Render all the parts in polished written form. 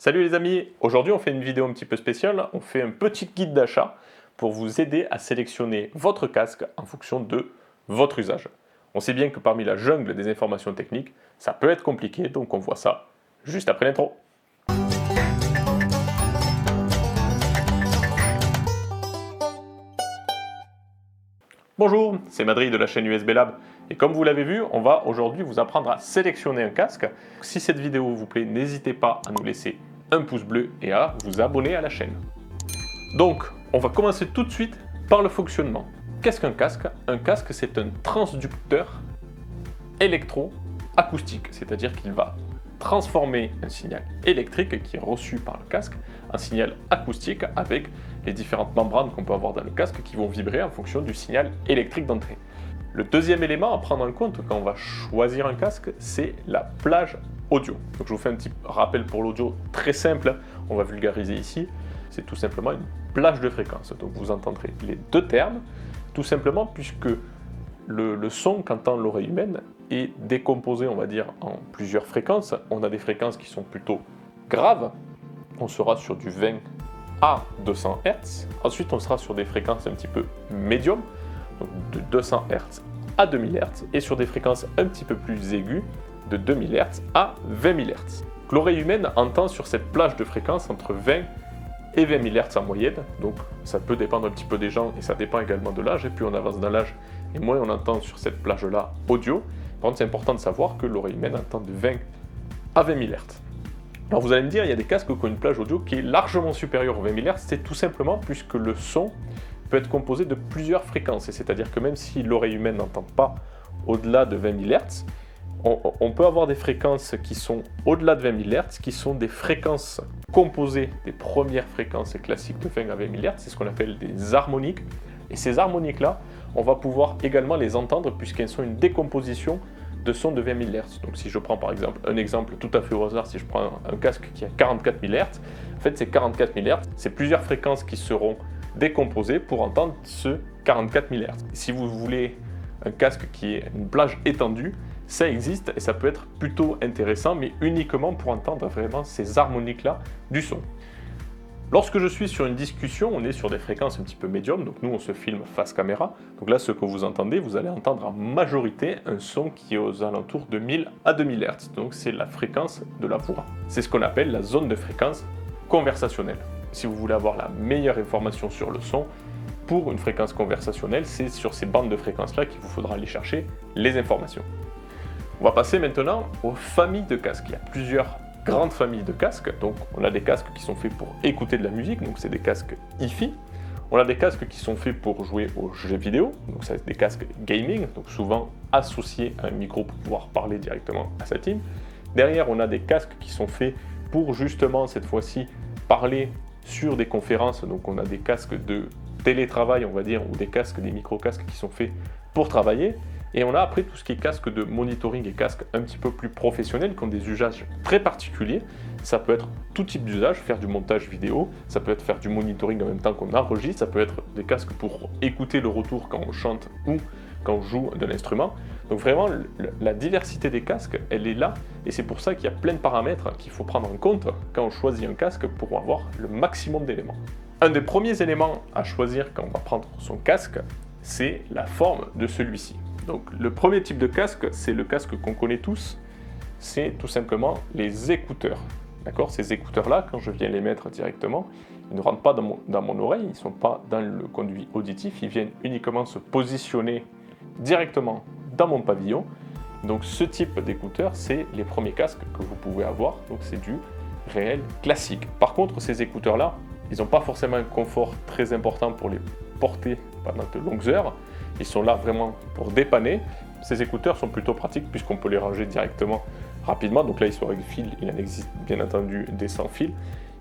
Salut les amis, aujourd'hui on fait une vidéo un petit peu spéciale, on fait un petit guide d'achat pour vous aider à sélectionner votre casque en fonction de votre usage. On sait bien que parmi la jungle des informations techniques, ça peut être compliqué, donc on voit ça juste après l'intro. Bonjour, c'est Madrid de la chaîne USB Lab, et comme vous l'avez vu, on va aujourd'hui vous apprendre à sélectionner un casque. Si cette vidéo vous plaît, n'hésitez pas à nous laisser un pouce bleu et à vous abonner à la chaîne. Donc, on va commencer tout de suite par le fonctionnement. Qu'est-ce qu'un casque? Un casque, c'est un transducteur électro-acoustique, c'est-à-dire qu'il va transformer un signal électrique qui est reçu par le casque en signal acoustique avec les différentes membranes qu'on peut avoir dans le casque qui vont vibrer en fonction du signal électrique d'entrée. Le deuxième élément à prendre en compte quand on va choisir un casque, c'est la plage audio. Donc je vous fais un petit rappel pour l'audio très simple, on va vulgariser ici. C'est tout simplement une plage de fréquence. Donc vous entendrez les deux termes, tout simplement puisque le son qu'entend l'oreille humaine est décomposé, on va dire, en plusieurs fréquences. On a des fréquences qui sont plutôt graves, on sera sur du 20 à 200 Hz. Ensuite, on sera sur des fréquences un petit peu médium, donc de 200 Hz à 2000 Hz, et sur des fréquences un petit peu plus aiguës, de 2000 Hz à 20 000 Hz. L'oreille humaine entend sur cette plage de fréquences entre 20 et 20 000 Hz en moyenne, donc ça peut dépendre un petit peu des gens et ça dépend également de l'âge, et plus on avance dans l'âge et moins on entend sur cette plage-là audio. Par contre, c'est important de savoir que l'oreille humaine entend de 20 à 20 000 Hz. Alors vous allez me dire, il y a des casques qui ont une plage audio qui est largement supérieure aux 20 000 Hz, c'est tout simplement puisque le son peut être composé de plusieurs fréquences, c'est-à-dire que même si l'oreille humaine n'entend pas au-delà de 20 000 Hz, on peut avoir des fréquences qui sont au-delà de 20 000 Hz, qui sont des fréquences composées des premières fréquences classiques de 20 à 20 000 Hz, c'est ce qu'on appelle des harmoniques. Et ces harmoniques-là, on va pouvoir également les entendre puisqu'elles sont une décomposition de sons de 20 000 Hz. Donc si je prends par exemple un exemple tout à fait au hasard, si je prends un casque qui a 44 000 Hz, en fait ces 44 000 Hz, c'est plusieurs fréquences qui seront décomposées pour entendre ce 44 000 Hz. Si vous voulez un casque qui est une plage étendue, ça existe et ça peut être plutôt intéressant, mais uniquement pour entendre vraiment ces harmoniques-là du son. Lorsque je suis sur une discussion, on est sur des fréquences un petit peu médium, donc nous on se filme face caméra. Donc là, ce que vous entendez, vous allez entendre en majorité un son qui est aux alentours de 1000 à 2000 Hz. Donc c'est la fréquence de la voix. C'est ce qu'on appelle la zone de fréquence conversationnelle. Si vous voulez avoir la meilleure information sur le son, pour une fréquence conversationnelle, c'est sur ces bandes de fréquences-là qu'il vous faudra aller chercher les informations. On va passer maintenant aux familles de casques. Il y a plusieurs grandes familles de casques. Donc on a des casques qui sont faits pour écouter de la musique, donc c'est des casques hi-fi. On a des casques qui sont faits pour jouer aux jeux vidéo, donc c'est des casques gaming, donc souvent associés à un micro pour pouvoir parler directement à sa team. Derrière, on a des casques qui sont faits pour justement cette fois-ci parler sur des conférences, donc on a des casques de télétravail, on va dire, ou des casques, des micro-casques qui sont faits pour travailler. Et on a après tout ce qui est casque de monitoring et casque un petit peu plus professionnels qui ont des usages très particuliers. Ça peut être tout type d'usage, faire du montage vidéo, ça peut être faire du monitoring en même temps qu'on enregistre, ça peut être des casques pour écouter le retour quand on chante ou quand on joue d'un instrument. Donc vraiment, la diversité des casques, elle est là et c'est pour ça qu'il y a plein de paramètres qu'il faut prendre en compte quand on choisit un casque pour avoir le maximum d'éléments. Un des premiers éléments à choisir quand on va prendre son casque, c'est la forme de celui-ci. Donc le premier type de casque, c'est le casque qu'on connaît tous, c'est tout simplement les écouteurs. D'accord? Ces écouteurs-là, quand je viens les mettre directement, ils ne rentrent pas dans mon oreille, ils ne sont pas dans le conduit auditif, ils viennent uniquement se positionner directement dans mon pavillon. Donc ce type d'écouteurs, c'est les premiers casques que vous pouvez avoir, donc c'est du réel classique. Par contre, ces écouteurs-là, ils n'ont pas forcément un confort très important pour les porter pendant de longues heures. Ils sont là vraiment pour dépanner. Ces écouteurs sont plutôt pratiques puisqu'on peut les ranger directement rapidement. Donc là, ils sont avec fil. Il en existe bien entendu des sans fil.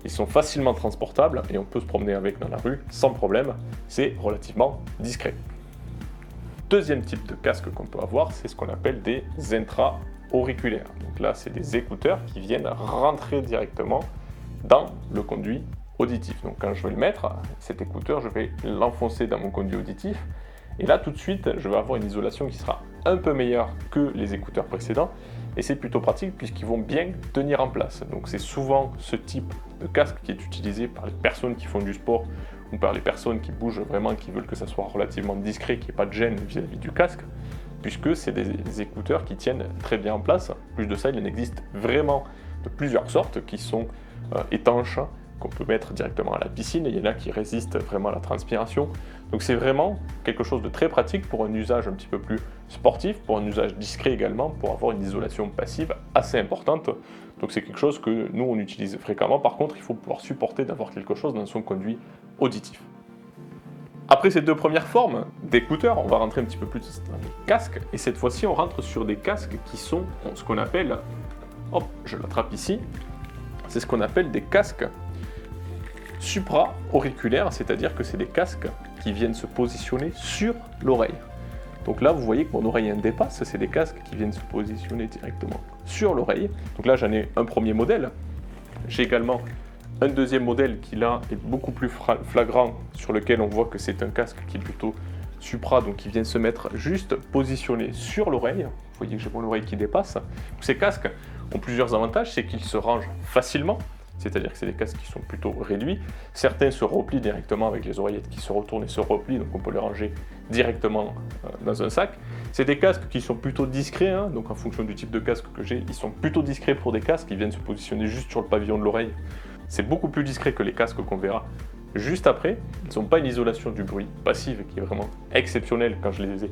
Ils sont facilement transportables et on peut se promener avec dans la rue sans problème. C'est relativement discret. Deuxième type de casque qu'on peut avoir, c'est ce qu'on appelle des intra-auriculaires. Donc là, c'est des écouteurs qui viennent rentrer directement dans le conduit auditif. Donc quand je vais le mettre, cet écouteur, je vais l'enfoncer dans mon conduit auditif. Et là, tout de suite, je vais avoir une isolation qui sera un peu meilleure que les écouteurs précédents, et c'est plutôt pratique puisqu'ils vont bien tenir en place. Donc c'est souvent ce type de casque qui est utilisé par les personnes qui font du sport ou par les personnes qui bougent vraiment, qui veulent que ça soit relativement discret, qu'il n'y ait pas de gêne vis-à-vis du casque, puisque c'est des écouteurs qui tiennent très bien en place. Plus de ça, il en existe vraiment de plusieurs sortes qui sont étanches, qu'on peut mettre directement à la piscine, et il y en a qui résistent vraiment à la transpiration. Donc c'est vraiment quelque chose de très pratique pour un usage un petit peu plus sportif, pour un usage discret également, pour avoir une isolation passive assez importante. Donc c'est quelque chose que nous on utilise fréquemment. Par contre, il faut pouvoir supporter d'avoir quelque chose dans son conduit auditif. Après ces deux premières formes d'écouteurs, on va rentrer un petit peu plus dans les casques, et cette fois-ci on rentre sur des casques qui sont ce qu'on appelle, hop, je l'attrape ici, c'est ce qu'on appelle des casques supra-auriculaires, c'est-à-dire que c'est des casques qui viennent se positionner sur l'oreille. Donc là, vous voyez que mon oreille dépasse, c'est des casques qui viennent se positionner directement sur l'oreille. Donc là, j'en ai un premier modèle. J'ai également un deuxième modèle qui là est beaucoup plus flagrant, sur lequel on voit que c'est un casque qui est plutôt supra, donc qui vient se mettre juste positionné sur l'oreille. Vous voyez que j'ai mon oreille qui dépasse. Ces casques ont plusieurs avantages, c'est qu'ils se rangent facilement, c'est-à-dire que c'est des casques qui sont plutôt réduits. Certains se replient directement avec les oreillettes qui se retournent et se replient, donc on peut les ranger directement dans un sac. C'est des casques qui sont plutôt discrets, hein, donc en fonction du type de casque que j'ai, ils sont plutôt discrets pour des casques qui viennent se positionner juste sur le pavillon de l'oreille. C'est beaucoup plus discret que les casques qu'on verra juste après. Ils n'ont pas une isolation du bruit passive qui est vraiment exceptionnelle quand je les ai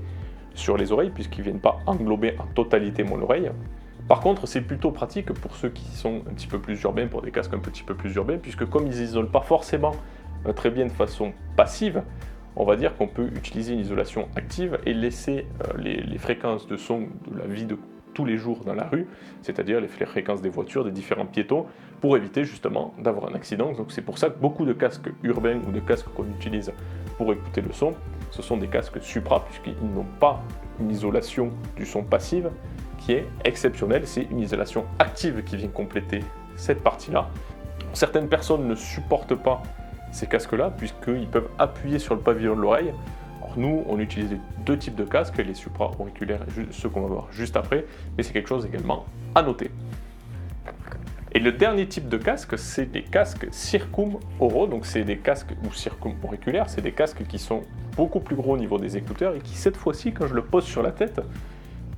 sur les oreilles, puisqu'ils ne viennent pas englober en totalité mon oreille. Par contre, c'est plutôt pratique pour ceux qui sont un petit peu plus urbains, pour des casques un petit peu plus urbains, puisque comme ils n'isolent pas forcément très bien de façon passive, on va dire qu'on peut utiliser une isolation active et laisser les fréquences de son de la vie de tous les jours dans la rue, c'est-à-dire les fréquences des voitures, des différents piétons, pour éviter justement d'avoir un accident. Donc c'est pour ça que beaucoup de casques urbains ou de casques qu'on utilise pour écouter le son, ce sont des casques supra, puisqu'ils n'ont pas une isolation du son passive qui est exceptionnelle, c'est une isolation active qui vient compléter cette partie-là. Certaines personnes ne supportent pas ces casques-là, puisqu'ils peuvent appuyer sur le pavillon de l'oreille. Alors nous, on utilise deux types de casques, les supra-auriculaires et ceux qu'on va voir juste après, mais c'est quelque chose également à noter. Et le dernier type de casque, c'est des casques circum-oraux, donc c'est des casques ou circum-auriculaires, c'est des casques qui sont beaucoup plus gros au niveau des écouteurs et qui cette fois-ci, quand je le pose sur la tête,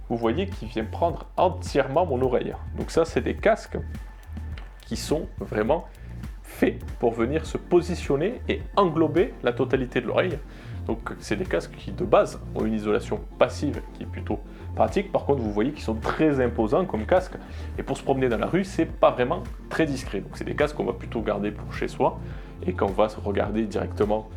vous voyez qu'il vient prendre entièrement mon oreille. Donc ça, c'est des casques qui sont vraiment faits pour venir se positionner et englober la totalité de l'oreille. Donc c'est des casques qui de base ont une isolation passive qui est plutôt pratique. Par contre, vous voyez qu'ils sont très imposants comme casques, et pour se promener dans la rue, c'est pas vraiment très discret. Donc c'est des casques qu'on va plutôt garder pour chez soi et qu'on va se regarder directement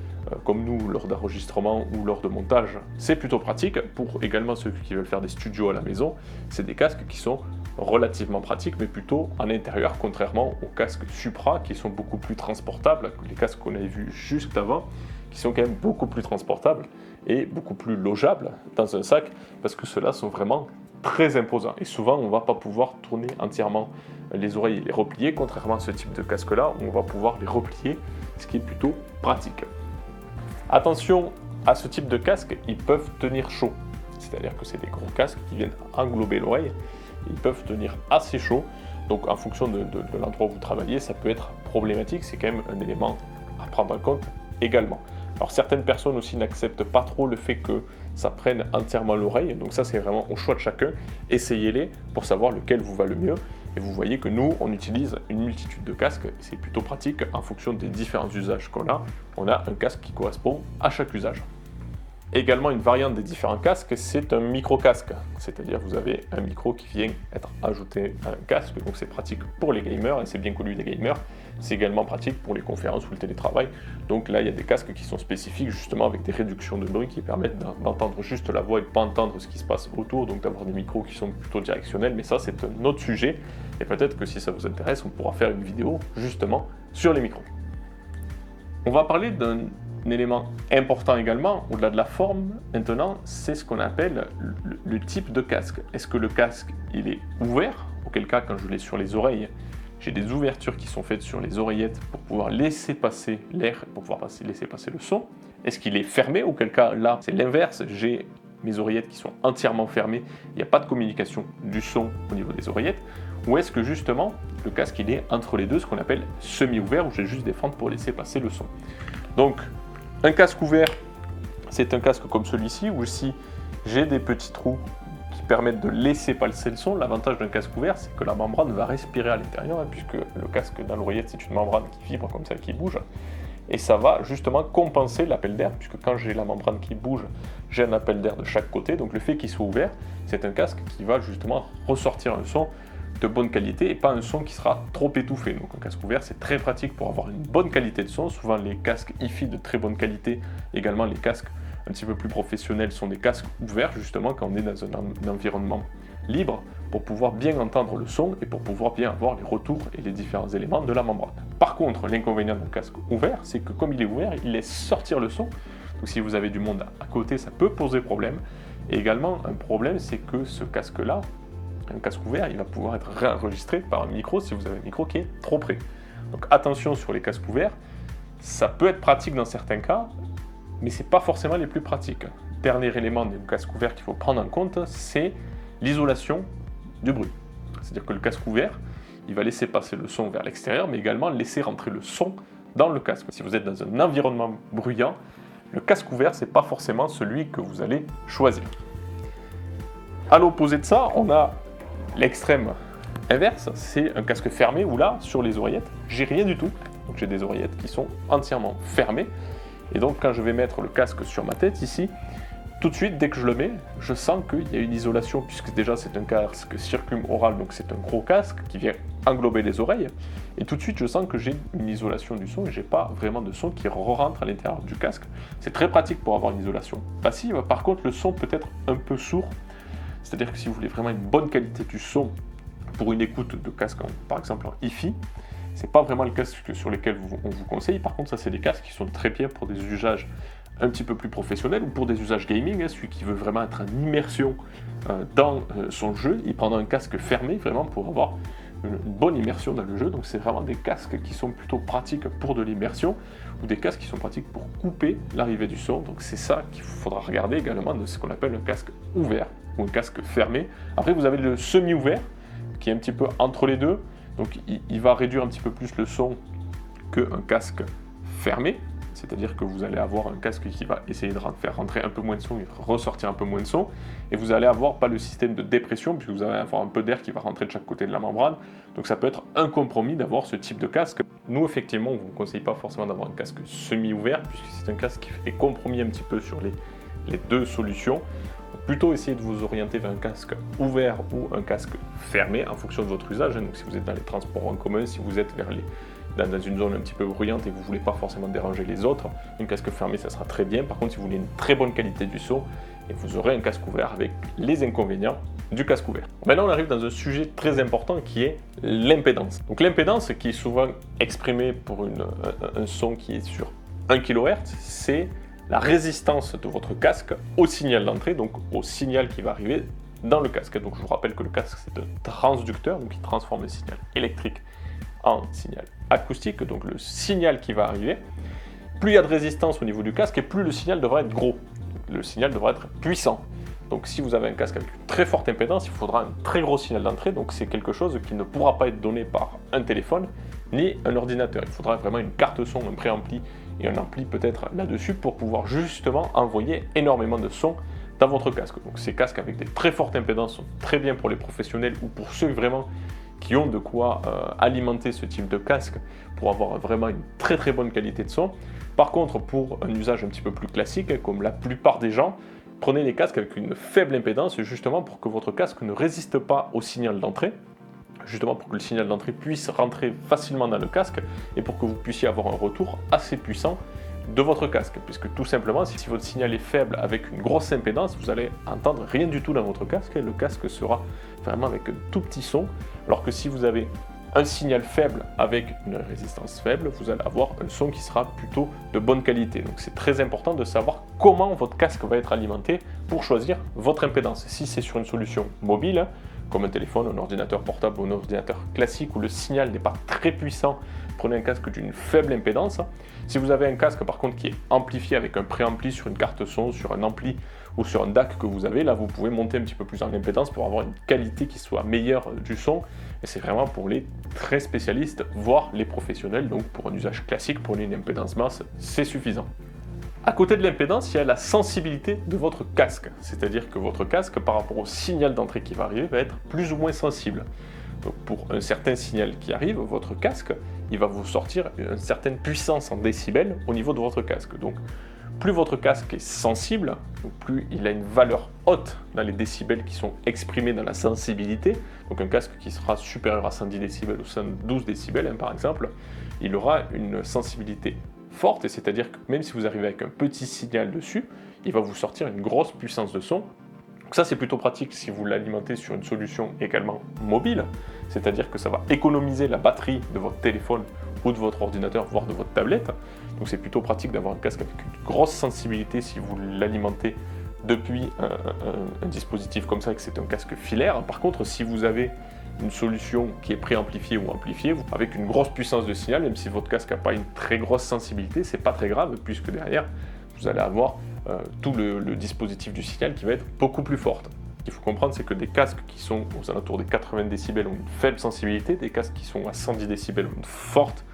comme nous lors d'enregistrement ou lors de montage. C'est plutôt pratique. Pour également ceux qui veulent faire des studios à la maison, c'est des casques qui sont relativement pratiques, mais plutôt en intérieur, contrairement aux casques Supra qui sont beaucoup plus transportables, les casques qu'on avait vus juste avant, qui sont quand même beaucoup plus transportables et beaucoup plus logeables dans un sac, parce que ceux-là sont vraiment très imposants. Et souvent, on ne va pas pouvoir tourner entièrement les oreilles et les replier, contrairement à ce type de casque-là, où on va pouvoir les replier, ce qui est plutôt pratique. Attention à ce type de casque, ils peuvent tenir chaud. C'est-à-dire que c'est des gros casques qui viennent englober l'oreille. Ils peuvent tenir assez chaud. Donc en fonction de l'endroit où vous travaillez, ça peut être problématique. C'est quand même un élément à prendre en compte également. Alors certaines personnes aussi n'acceptent pas trop le fait que ça prenne entièrement l'oreille. Donc ça, c'est vraiment au choix de chacun. Essayez-les pour savoir lequel vous va le mieux. Et vous voyez que nous, on utilise une multitude de casques, et c'est plutôt pratique en fonction des différents usages qu'on a. On a un casque qui correspond à chaque usage. Également, une variante des différents casques, c'est un micro-casque. C'est-à-dire vous avez un micro qui vient être ajouté à un casque, donc c'est pratique pour les gamers, et c'est bien connu des gamers. C'est également pratique pour les conférences ou le télétravail. Donc là, il y a des casques qui sont spécifiques, justement avec des réductions de bruit qui permettent d'entendre juste la voix et de ne pas entendre ce qui se passe autour, donc d'avoir des micros qui sont plutôt directionnels, mais ça, c'est un autre sujet. Et peut-être que si ça vous intéresse, on pourra faire une vidéo, justement, sur les micros. On va parler d'un élément important également, au-delà de la forme, maintenant, c'est ce qu'on appelle le type de casque. Est-ce que le casque, il est ouvert? Auquel cas, quand je l'ai sur les oreilles, j'ai des ouvertures qui sont faites sur les oreillettes pour pouvoir laisser passer l'air, pour pouvoir laisser passer le son. Est-ce qu'il est fermé? Auquel cas, là, c'est l'inverse. J'ai mes oreillettes qui sont entièrement fermées, il n'y a pas de communication du son au niveau des oreillettes, ou est-ce que justement le casque il est entre les deux, ce qu'on appelle semi-ouvert, où j'ai juste des fentes pour laisser passer le son. Donc un casque ouvert, c'est un casque comme celui-ci, où si j'ai des petits trous qui permettent de laisser passer le son. L'avantage d'un casque ouvert, c'est que la membrane va respirer à l'intérieur, puisque le casque dans l'oreillette, c'est une membrane qui vibre comme celle qui bouge, et ça va justement compenser l'appel d'air, puisque quand j'ai la membrane qui bouge, j'ai un appel d'air de chaque côté, donc le fait qu'il soit ouvert, c'est un casque qui va justement ressortir un son de bonne qualité et pas un son qui sera trop étouffé. Donc un casque ouvert, c'est très pratique pour avoir une bonne qualité de son. Souvent les casques hi-fi de très bonne qualité, également les casques un petit peu plus professionnels sont des casques ouverts justement quand on est dans un environnement libre pour pouvoir bien entendre le son et pour pouvoir bien avoir les retours et les différents éléments de la membrane. Par contre, l'inconvénient d'un casque ouvert, c'est que comme il est ouvert, il laisse sortir le son. Donc si vous avez du monde à côté, ça peut poser problème. Et également, un problème, c'est que ce casque-là, un casque ouvert, il va pouvoir être réenregistré par un micro si vous avez un micro qui est trop près. Donc attention sur les casques ouverts, ça peut être pratique dans certains cas, mais ce n'est pas forcément les plus pratiques. Dernier élément des casques ouverts qu'il faut prendre en compte, c'est l'isolation du bruit. C'est-à-dire que le casque ouvert, il va laisser passer le son vers l'extérieur, mais également laisser rentrer le son dans le casque. Si vous êtes dans un environnement bruyant, le casque ouvert, ce n'est pas forcément celui que vous allez choisir. À l'opposé de ça, on a l'extrême inverse, c'est un casque fermé où là, sur les oreillettes, j'ai rien du tout. Donc j'ai des oreillettes qui sont entièrement fermées. Et donc quand je vais mettre le casque sur ma tête ici, tout de suite, dès que je le mets, je sens qu'il y a une isolation, puisque déjà c'est un casque circumoral, donc c'est un gros casque qui vient englober les oreilles. Et tout de suite, je sens que j'ai une isolation du son et j'ai pas vraiment de son qui rentre à l'intérieur du casque. C'est très pratique pour avoir une isolation passive. Par contre, le son peut être un peu sourd. C'est-à-dire que si vous voulez vraiment une bonne qualité du son pour une écoute de casque, par exemple en hi-fi, c'est pas vraiment le casque sur lequel on vous conseille. Par contre, ça c'est des casques qui sont très bien pour des usages un petit peu plus professionnels ou pour des usages gaming. Celui qui veut vraiment être en immersion dans son jeu, il prendra un casque fermé vraiment pour avoir une bonne immersion dans le jeu. Donc c'est vraiment des casques qui sont plutôt pratiques pour de l'immersion ou des casques qui sont pratiques pour couper l'arrivée du son. Donc c'est ça qu'il faudra regarder également de ce qu'on appelle un casque ouvert ou un casque fermé. Après vous avez le semi-ouvert qui est un petit peu entre les deux. Donc il va réduire un petit peu plus le son qu'un casque fermé. C'est-à-dire que vous allez avoir un casque qui va essayer de faire rentrer un peu moins de son et ressortir un peu moins de son. Et vous allez avoir pas le système de dépression, puisque vous allez avoir un peu d'air qui va rentrer de chaque côté de la membrane. Donc ça peut être un compromis d'avoir ce type de casque. Nous, effectivement, on ne vous conseille pas forcément d'avoir un casque semi-ouvert, puisque c'est un casque qui fait compromis un petit peu sur les deux solutions. Donc, plutôt essayer de vous orienter vers un casque ouvert ou un casque fermé en fonction de votre usage. Donc si vous êtes dans les transports en commun, si vous êtes dans une zone un petit peu bruyante et vous ne voulez pas forcément déranger les autres, un casque fermé ça sera très bien. Par contre, si vous voulez une très bonne qualité du son, et vous aurez un casque ouvert avec les inconvénients du casque ouvert. Maintenant, on arrive dans un sujet très important qui est l'impédance. Donc l'impédance qui est souvent exprimée pour un son qui est sur 1 kHz, c'est la résistance de votre casque au signal d'entrée, donc au signal qui va arriver dans le casque. Donc je vous rappelle que le casque c'est un transducteur, donc il transforme le signal électrique en signal acoustique, donc le signal qui va arriver, plus il y a de résistance au niveau du casque et plus le signal devra être gros, le signal devra être puissant. Donc si vous avez un casque avec une très forte impédance, il faudra un très gros signal d'entrée, donc c'est quelque chose qui ne pourra pas être donné par un téléphone ni un ordinateur. Il faudra vraiment une carte son, un préampli et un ampli peut-être là-dessus pour pouvoir justement envoyer énormément de son dans votre casque. Donc ces casques avec des très fortes impédances sont très bien pour les professionnels ou pour ceux vraiment qui ont de quoi alimenter ce type de casque pour avoir vraiment une très très bonne qualité de son. Par contre, pour un usage un petit peu plus classique, comme la plupart des gens, prenez des casques avec une faible impédance justement pour que votre casque ne résiste pas au signal d'entrée, justement pour que le signal d'entrée puisse rentrer facilement dans le casque et pour que vous puissiez avoir un retour assez puissant de votre casque, puisque tout simplement si votre signal est faible avec une grosse impédance, vous allez entendre rien du tout dans votre casque et le casque sera vraiment avec un tout petit son, alors que si vous avez un signal faible avec une résistance faible, vous allez avoir un son qui sera plutôt de bonne qualité. Donc c'est très important de savoir comment votre casque va être alimenté pour choisir votre impédance. Si c'est sur une solution mobile, comme un téléphone, un ordinateur portable ou un ordinateur classique où le signal n'est pas très puissant prenez un casque d'une faible impédance. Si vous avez un casque par contre qui est amplifié avec un préampli sur une carte son, sur un ampli ou sur un DAC que vous avez, là vous pouvez monter un petit peu plus en impédance pour avoir une qualité qui soit meilleure du son. Et c'est vraiment pour les très spécialistes, voire les professionnels. Donc pour un usage classique, prenez une impédance basse, c'est suffisant. À côté de l'impédance, il y a la sensibilité de votre casque. C'est-à-dire que votre casque, par rapport au signal d'entrée qui va arriver, va être plus ou moins sensible. Donc pour un certain signal qui arrive, votre casque, il va vous sortir une certaine puissance en décibels au niveau de votre casque. Donc plus votre casque est sensible, donc plus il a une valeur haute dans les décibels qui sont exprimés dans la sensibilité. Donc un casque qui sera supérieur à 110 décibels ou 112 décibels par exemple, il aura une sensibilité forte, et c'est-à-dire que même si vous arrivez avec un petit signal dessus, il va vous sortir une grosse puissance de son. Donc ça c'est plutôt pratique si vous l'alimentez sur une solution également mobile, c'est-à-dire que ça va économiser la batterie de votre téléphone ou de votre ordinateur, voire de votre tablette. Donc c'est plutôt pratique d'avoir un casque avec une grosse sensibilité si vous l'alimentez depuis un dispositif comme ça et que c'est un casque filaire. Par contre, si vous avez une solution qui est préamplifiée ou amplifiée, avec une grosse puissance de signal, même si votre casque n'a pas une très grosse sensibilité, c'est pas très grave, puisque derrière, vous allez avoir tout le dispositif du signal qui va être beaucoup plus fort. Ce qu'il faut comprendre, c'est que des casques qui sont aux alentours des 80 décibels ont une faible sensibilité, des casques qui sont à 110 décibels ont une forte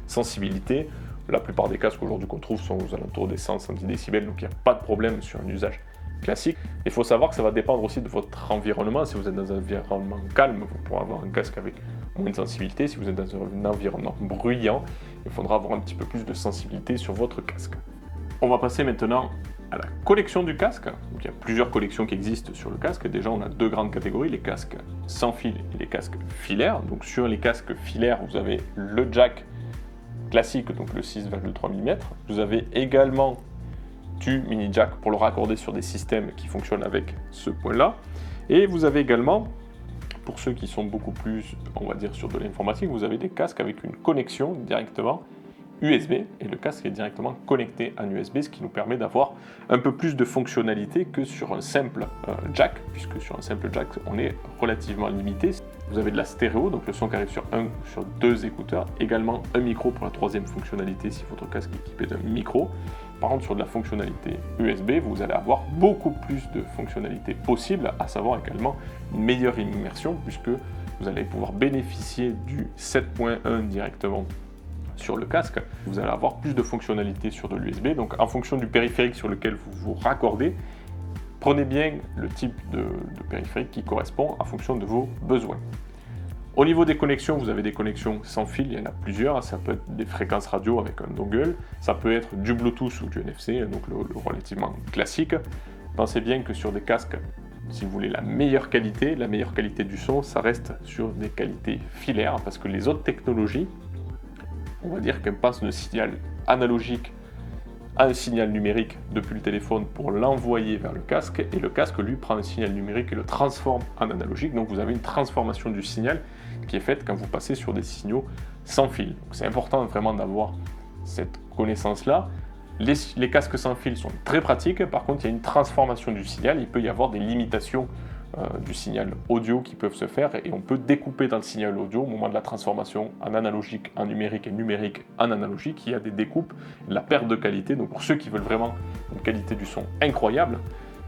sensibilité. La plupart des casques aujourd'hui qu'on trouve sont aux alentours des 100-110 décibels, donc il n'y a pas de problème sur un usage classique. Il faut savoir que ça va dépendre aussi de votre environnement. Si vous êtes dans un environnement calme, vous pourrez avoir un casque avec moins de sensibilité. Si vous êtes dans un environnement bruyant, il faudra avoir un petit peu plus de sensibilité sur votre casque. On va passer maintenant à la collection du casque. Donc, il y a plusieurs collections qui existent sur le casque. Déjà, on a deux grandes catégories, les casques sans fil et les casques filaires. Donc sur les casques filaires, vous avez le jack classique, donc le 6,3 mm. Vous avez également du mini jack pour le raccorder sur des systèmes qui fonctionnent avec ce point-là. Et vous avez également, pour ceux qui sont beaucoup plus, on va dire, sur de l'informatique, vous avez des casques avec une connexion directement USB, et le casque est directement connecté en USB, ce qui nous permet d'avoir un peu plus de fonctionnalité que sur un simple jack, puisque sur un simple jack, on est relativement limité. Vous avez de la stéréo, donc le son qui arrive sur un ou sur deux écouteurs, également un micro pour la troisième fonctionnalité si votre casque est équipé d'un micro. Par contre, sur de la fonctionnalité USB, vous allez avoir beaucoup plus de fonctionnalités possibles, à savoir également une meilleure immersion, puisque vous allez pouvoir bénéficier du 7.1 directement sur le casque. Vous allez avoir plus de fonctionnalités sur de l'USB, donc en fonction du périphérique sur lequel vous vous raccordez, prenez bien le type de périphérique qui correspond en fonction de vos besoins. Au niveau des connexions, vous avez des connexions sans fil, il y en a plusieurs, ça peut être des fréquences radio avec un dongle, ça peut être du Bluetooth ou du NFC, donc le relativement classique. Pensez bien que sur des casques, si vous voulez la meilleure qualité du son, ça reste sur des qualités filaires, parce que les autres technologies, on va dire qu'elles passent de signal analogique à un signal numérique depuis le téléphone pour l'envoyer vers le casque, et le casque lui prend un signal numérique et le transforme en analogique, donc vous avez une transformation du signal qui est faite quand vous passez sur des signaux sans fil. C'est important vraiment d'avoir cette connaissance-là. Les casques sans fil sont très pratiques, par contre il y a une transformation du signal, il peut y avoir des limitations du signal audio qui peuvent se faire, et on peut découper dans le signal audio au moment de la transformation en analogique, en numérique et numérique en analogique. Il y a des découpes, la perte de qualité. Donc pour ceux qui veulent vraiment une qualité du son incroyable,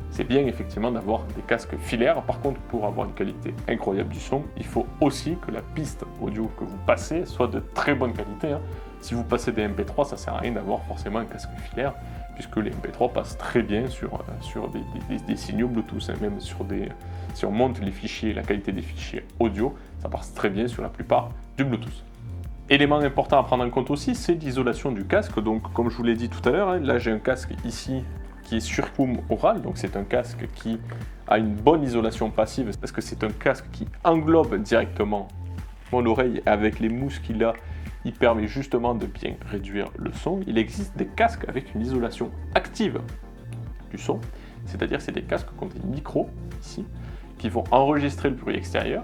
c'est bien effectivement d'avoir des casques filaires. Par contre, pour avoir une qualité incroyable du son, il faut aussi que la piste audio que vous passez soit de très bonne qualité. Si vous passez des MP3, ça ne sert à rien d'avoir forcément un casque filaire, puisque les MP3 passent très bien sur des signaux Bluetooth, même si on monte les fichiers, la qualité des fichiers audio, ça passe très bien sur la plupart du Bluetooth. Élément important à prendre en compte aussi, c'est l'isolation du casque. Donc comme je vous l'ai dit tout à l'heure, là j'ai un casque ici qui est Surcoum Oral, donc c'est un casque qui a une bonne isolation passive, parce que c'est un casque qui englobe directement mon oreille, avec les mousses qu'il a, il permet justement de bien réduire le son. Il existe des casques avec une isolation active du son, c'est-à-dire c'est des casques qui ont des micros ici, qui vont enregistrer le bruit extérieur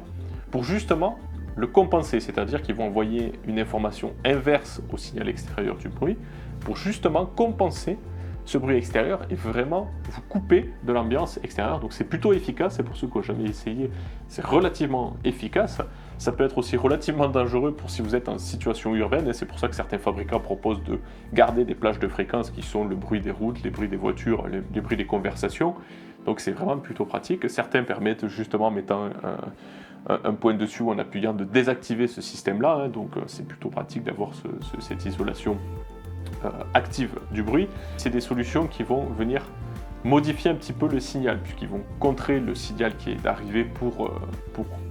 pour justement le compenser, c'est-à-dire qu'ils vont envoyer une information inverse au signal extérieur du bruit pour justement compenser ce bruit extérieur et vraiment vous couper de l'ambiance extérieure. Donc c'est plutôt efficace, et pour ceux qui n'ont jamais essayé, c'est relativement efficace. Ça peut être aussi relativement dangereux pour si vous êtes en situation urbaine, et c'est pour ça que certains fabricants proposent de garder des plages de fréquences qui sont le bruit des routes, les bruits des voitures, les bruits des conversations. Donc c'est vraiment plutôt pratique. Certains permettent justement en mettant un point dessus ou en appuyant de désactiver ce système-là, hein. Donc c'est plutôt pratique d'avoir cette isolation active du bruit. C'est des solutions qui vont venir modifier un petit peu le signal, puisqu'ils vont contrer le signal qui est arrivé pour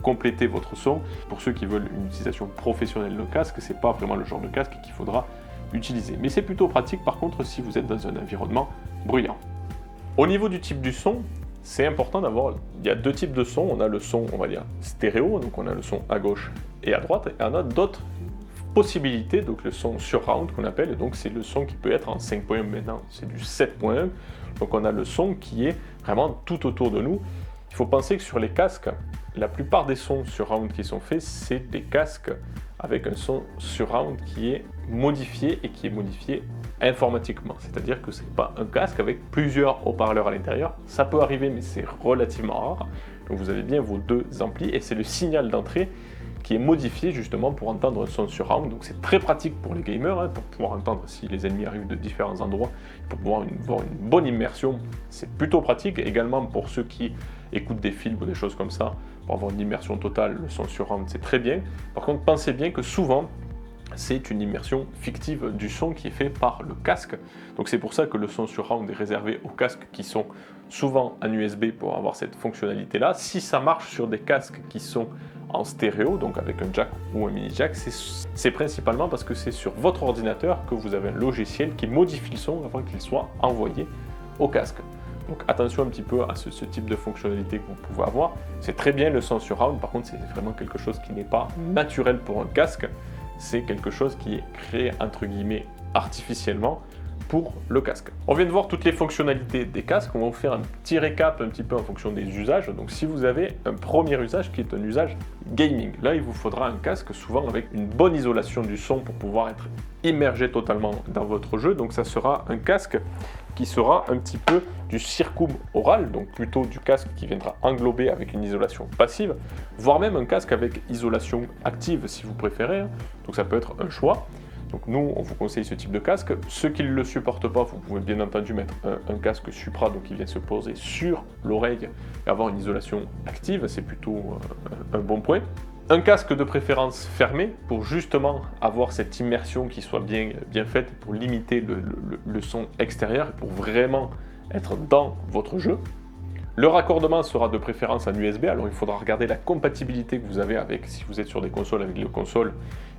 compléter votre son. Pour ceux qui veulent une utilisation professionnelle de casque, c'est pas vraiment le genre de casque qu'il faudra utiliser. Mais c'est plutôt pratique par contre si vous êtes dans un environnement bruyant. Au niveau du type du son, c'est important d'avoir, il y a deux types de sons. On a le son, on va dire, stéréo, donc on a le son à gauche et à droite, et on a d'autres possibilités, donc le son surround qu'on appelle, et donc c'est le son qui peut être en 5.1, maintenant c'est du 7.1, donc on a le son qui est vraiment tout autour de nous. Il faut penser que sur les casques, la plupart des sons surround qui sont faits, c'est des casques avec un son surround qui est modifié et qui est modifié informatiquement, c'est-à-dire que c'est pas un casque avec plusieurs haut-parleurs à l'intérieur. Ça peut arriver, mais c'est relativement rare. Donc vous avez bien vos deux amplis et c'est le signal d'entrée qui est modifié justement pour entendre un son surround. Donc c'est très pratique pour les gamers, hein, pour pouvoir entendre si les ennemis arrivent de différents endroits, pour pouvoir avoir une bonne immersion. C'est plutôt pratique. Également pour ceux qui écoutent des films ou des choses comme ça, pour avoir une immersion totale, le son surround c'est très bien. Par contre, pensez bien que souvent c'est une immersion fictive du son qui est fait par le casque. Donc c'est pour ça que le son surround est réservé aux casques qui sont souvent en USB pour avoir cette fonctionnalité-là. Si ça marche sur des casques qui sont en stéréo, donc avec un jack ou un mini jack, c'est principalement parce que c'est sur votre ordinateur que vous avez un logiciel qui modifie le son avant qu'il soit envoyé au casque. Donc attention un petit peu à ce type de fonctionnalité que vous pouvez avoir. C'est très bien le son surround, par contre c'est vraiment quelque chose qui n'est pas naturel pour un casque. C'est quelque chose qui est créé entre guillemets artificiellement pour le casque. On vient de voir toutes les fonctionnalités des casques, on va vous faire un petit récap un petit peu en fonction des usages. Donc si vous avez un premier usage qui est un usage gaming, là il vous faudra un casque souvent avec une bonne isolation du son pour pouvoir être immergé totalement dans votre jeu. Donc ça sera un casque qui sera un petit peu du circum-oral, donc plutôt du casque qui viendra englober avec une isolation passive, voire même un casque avec isolation active si vous préférez, hein. Donc ça peut être un choix. Donc nous, on vous conseille ce type de casque. Ceux qui ne le supportent pas, vous pouvez bien entendu mettre un casque Supra, donc qui vient se poser sur l'oreille et avoir une isolation active, c'est plutôt un bon point. Un casque de préférence fermé pour justement avoir cette immersion qui soit bien faite pour limiter le son extérieur et pour vraiment être dans votre jeu. Le raccordement sera de préférence en USB, alors il faudra regarder la compatibilité que vous avez avec, si vous êtes sur des consoles, avec les consoles,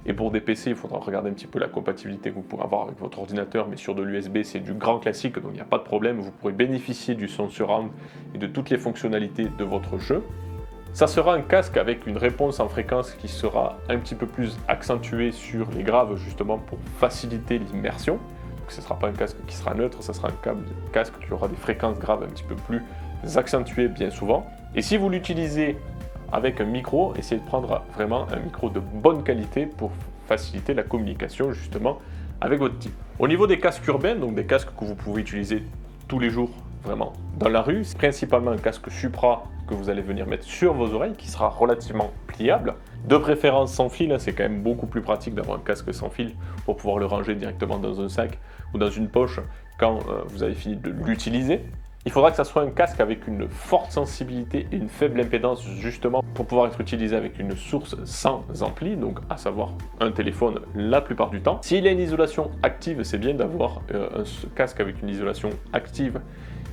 et pour des PC, il faudra regarder un petit peu la compatibilité que vous pourrez avoir avec votre ordinateur, mais sur de l'USB, c'est du grand classique, donc il n'y a pas de problème, vous pourrez bénéficier du son surround et de toutes les fonctionnalités de votre jeu. Ça sera un casque avec une réponse en fréquence qui sera un petit peu plus accentuée sur les graves, justement pour faciliter l'immersion. Donc ce ne sera pas un casque qui sera neutre, ça sera un casque qui aura des fréquences graves un petit peu plus accentuées bien souvent. Et si vous l'utilisez avec un micro, essayez de prendre vraiment un micro de bonne qualité pour faciliter la communication justement avec votre team. Au niveau des casques urbains, donc des casques que vous pouvez utiliser tous les jours vraiment dans la rue, c'est principalement un casque Supra que vous allez venir mettre sur vos oreilles qui sera relativement pliable. De préférence sans fil, c'est quand même beaucoup plus pratique d'avoir un casque sans fil pour pouvoir le ranger directement dans un sac ou dans une poche quand vous avez fini de l'utiliser. Il faudra que ça soit un casque avec une forte sensibilité et une faible impédance justement pour pouvoir être utilisé avec une source sans ampli, donc à savoir un téléphone la plupart du temps. S'il y a une isolation active, c'est bien d'avoir un casque avec une isolation active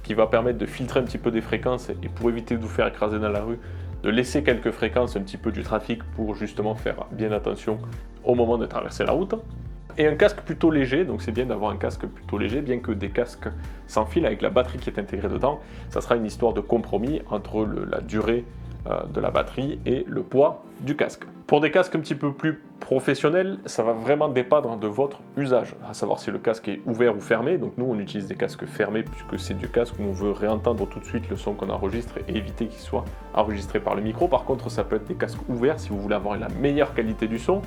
qui va permettre de filtrer un petit peu des fréquences et pour éviter de vous faire écraser dans la rue, de laisser quelques fréquences un petit peu du trafic pour justement faire bien attention au moment de traverser la route. Et un casque plutôt léger, donc c'est bien d'avoir un casque plutôt léger, bien que des casques sans fil avec la batterie qui est intégrée dedans, ça sera une histoire de compromis entre la durée de la batterie et le poids du casque. Pour des casques un petit peu plus professionnels, ça va vraiment dépendre de votre usage, à savoir si le casque est ouvert ou fermé. Donc nous on utilise des casques fermés puisque c'est du casque où on veut réentendre tout de suite le son qu'on enregistre et éviter qu'il soit enregistré par le micro. Par contre ça peut être des casques ouverts si vous voulez avoir la meilleure qualité du son.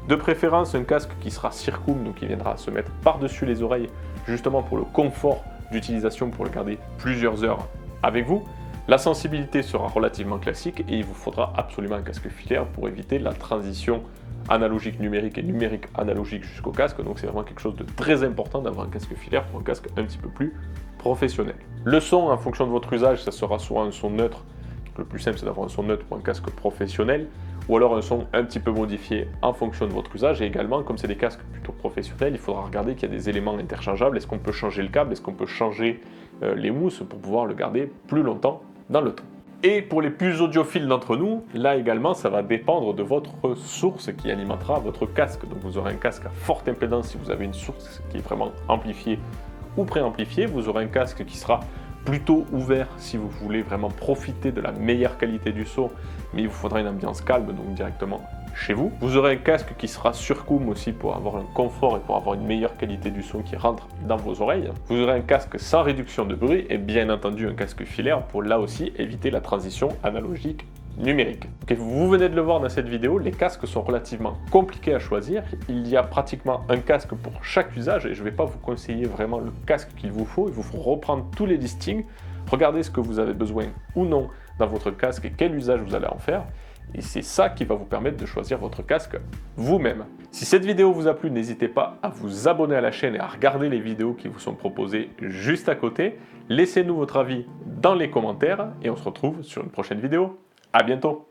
De préférence un casque qui sera circum, donc qui viendra se mettre par-dessus les oreilles justement pour le confort d'utilisation pour le garder plusieurs heures avec vous. La sensibilité sera relativement classique et il vous faudra absolument un casque filaire pour éviter la transition analogique numérique et numérique analogique jusqu'au casque. Donc c'est vraiment quelque chose de très important d'avoir un casque filaire pour un casque un petit peu plus professionnel. Le son, en fonction de votre usage, ça sera soit un son neutre. Le plus simple, c'est d'avoir un son neutre pour un casque professionnel, ou alors un son un petit peu modifié en fonction de votre usage. Et également, comme c'est des casques plutôt professionnels, il faudra regarder qu'il y a des éléments interchangeables. Est-ce qu'on peut changer le câble? Est-ce qu'on peut changer les mousses pour pouvoir le garder plus longtemps dans le temps? Et pour les plus audiophiles d'entre nous, là également, ça va dépendre de votre source qui alimentera votre casque. Donc vous aurez un casque à forte impédance si vous avez une source qui est vraiment amplifiée ou préamplifiée. Vous aurez un casque qui sera plutôt ouvert si vous voulez vraiment profiter de la meilleure qualité du son, mais il vous faudra une ambiance calme, donc directement chez vous. Vous aurez un casque qui sera surcoum aussi pour avoir un confort et pour avoir une meilleure qualité du son qui rentre dans vos oreilles. Vous aurez un casque sans réduction de bruit et bien entendu un casque filaire pour là aussi éviter la transition analogique numérique. Okay, vous venez de le voir dans cette vidéo, les casques sont relativement compliqués à choisir. Il y a pratiquement un casque pour chaque usage et je ne vais pas vous conseiller vraiment le casque qu'il vous faut. Il vous faut reprendre tous les listings, regardez ce que vous avez besoin ou non dans votre casque et quel usage vous allez en faire. Et c'est ça qui va vous permettre de choisir votre casque vous-même. Si cette vidéo vous a plu, n'hésitez pas à vous abonner à la chaîne et à regarder les vidéos qui vous sont proposées juste à côté. Laissez-nous votre avis dans les commentaires et on se retrouve sur une prochaine vidéo. À bientôt!